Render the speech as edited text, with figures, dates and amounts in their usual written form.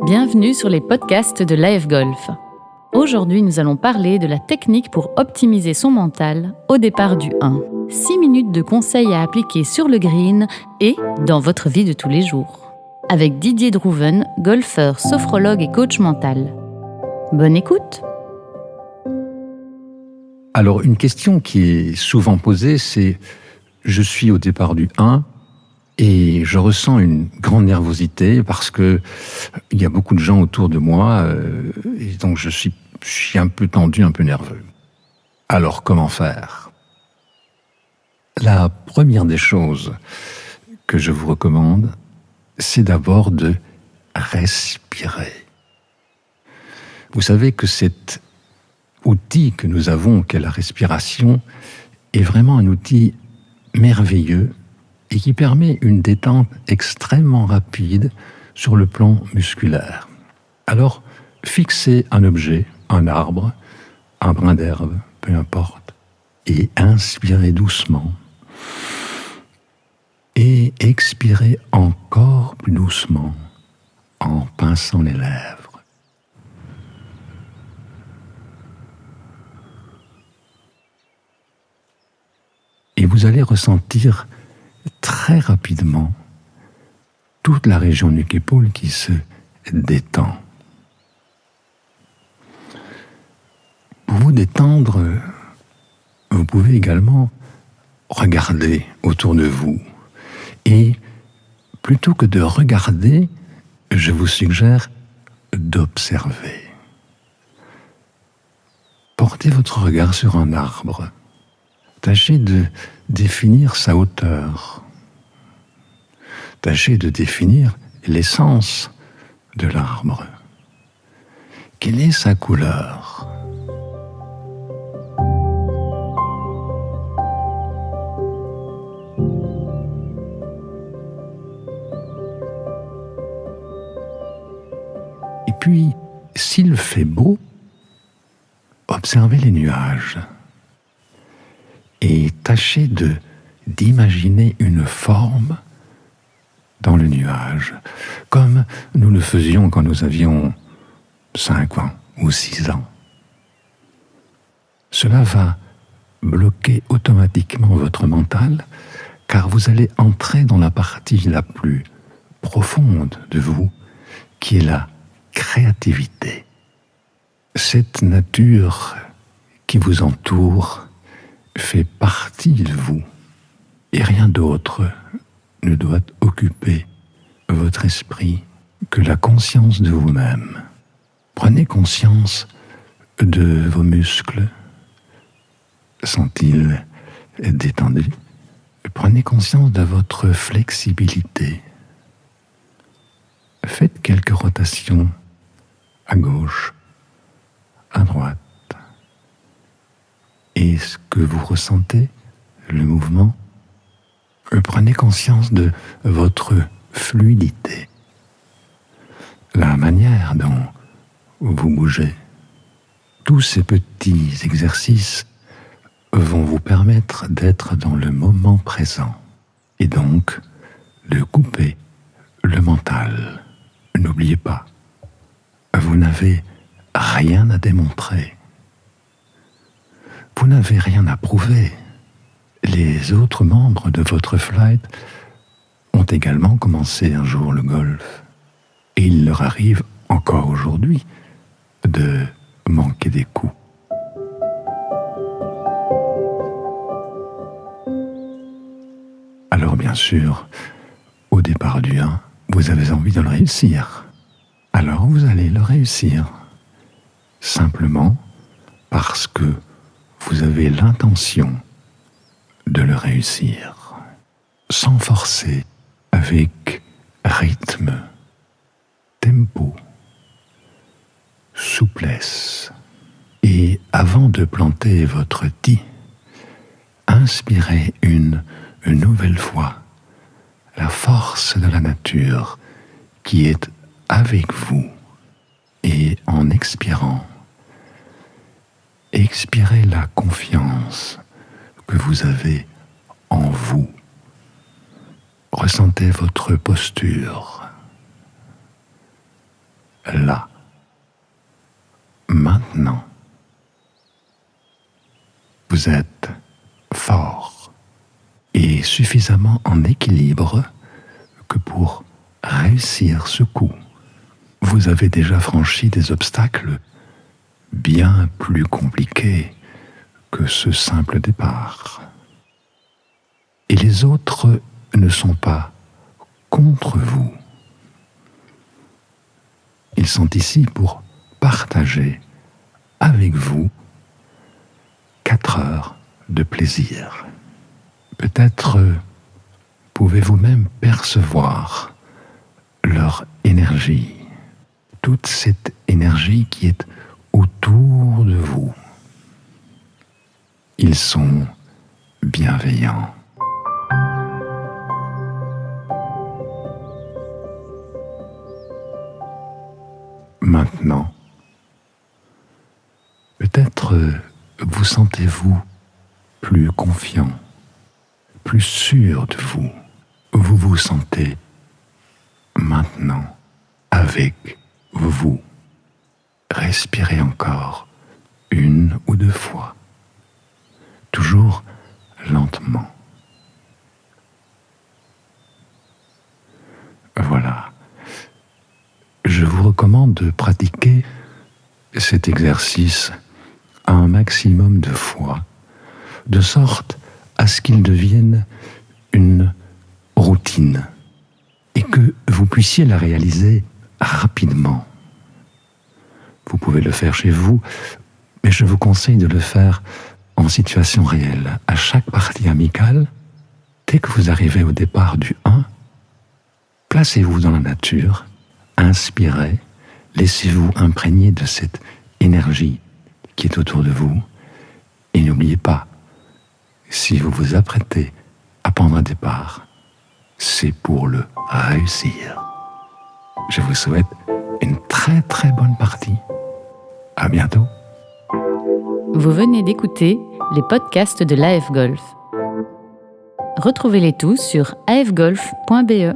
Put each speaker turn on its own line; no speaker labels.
Bienvenue sur les podcasts de l'AF Golf. Aujourd'hui, nous allons parler de la technique pour optimiser son mental au départ du 1. 6 minutes de conseils à appliquer sur le green et dans votre vie de tous les jours. Avec Didier Drouven, golfeur, sophrologue et coach mental. Bonne écoute!
Alors, une question qui est souvent posée, c'est « je suis au départ du 1 et je ressens une grande nervosité parce que il y a beaucoup de gens autour de moi et donc je suis un peu tendu, un peu nerveux. Alors, comment faire ?» La première des choses que je vous recommande, c'est d'abord de respirer. Vous savez que cet outil que nous avons, qu'est la respiration, est vraiment un outil merveilleux et qui permet une détente extrêmement rapide sur le plan musculaire. Alors, fixez un objet, un arbre, un brin d'herbe, peu importe, et inspirez doucement. Et expirez encore plus doucement en pinçant les lèvres. Et vous allez ressentir très rapidement toute la région nuque épaule qui se détend. Pour vous détendre, vous pouvez également regarder autour de vous. Et plutôt que de regarder, je vous suggère d'observer. Portez votre regard sur un arbre. Tâchez de définir sa hauteur. Tâchez de définir l'essence de l'arbre. Quelle est sa couleur ? Et puis, s'il fait beau, observez les nuages. Et tâchez d'imaginer une forme dans le nuage, comme nous le faisions quand nous avions 5 ans ou 6 ans. Cela va bloquer automatiquement votre mental, car vous allez entrer dans la partie la plus profonde de vous, qui est la créativité. Cette nature qui vous entoure fait partie de vous et rien d'autre ne doit occuper votre esprit que la conscience de vous-même. Prenez conscience de vos muscles. Sont-ils détendus ? Prenez conscience de votre flexibilité. Faites quelques rotations à gauche, à droite. Est-ce que vous ressentez le mouvement ? Prenez conscience de votre fluidité, la manière dont vous bougez. Tous ces petits exercices vont vous permettre d'être dans le moment présent et donc de couper le mental. N'oubliez pas, vous n'avez rien à démontrer. Vous n'avez rien à prouver. Les autres membres de votre flight ont également commencé un jour le golf. Et il leur arrive encore aujourd'hui de manquer des coups. Alors bien sûr, au départ du 1, vous avez envie de le réussir. Alors vous allez le réussir. Simplement parce que vous avez l'intention de le réussir, sans forcer, avec rythme, tempo, souplesse. Et avant de planter votre tee, inspirez une nouvelle fois la force de la nature qui est avec vous. Et en expirant, expirez la confiance que vous avez en vous. Ressentez votre posture. là, maintenant. Vous êtes fort et suffisamment en équilibre que pour réussir ce coup, vous avez déjà franchi des obstacles bien plus compliqués que ce simple départ. Et les autres ne sont pas contre vous. Ils sont ici pour partager avec vous 4 heures de plaisir. Peut-être pouvez-vous même percevoir leur énergie, toute cette énergie qui est autour de vous. Ils sont bienveillants. Maintenant, peut-être vous sentez-vous plus confiant, plus sûr de vous. Vous vous sentez maintenant avec vous. Respirez encore 1 ou 2 fois, toujours lentement. Voilà. Je vous recommande de pratiquer cet exercice un maximum de fois, de sorte à ce qu'il devienne une routine et que vous puissiez la réaliser rapidement. Vous pouvez le faire chez vous, mais je vous conseille de le faire en situation réelle. À chaque partie amicale, dès que vous arrivez au départ du 1, placez-vous dans la nature, inspirez, laissez-vous imprégner de cette énergie qui est autour de vous, et n'oubliez pas, si vous vous apprêtez à prendre un départ, c'est pour le réussir. Je vous souhaite une très très bonne partie. À bientôt.
Vous venez d'écouter les podcasts de l'AF Golf. Retrouvez-les tous sur afgolf.be.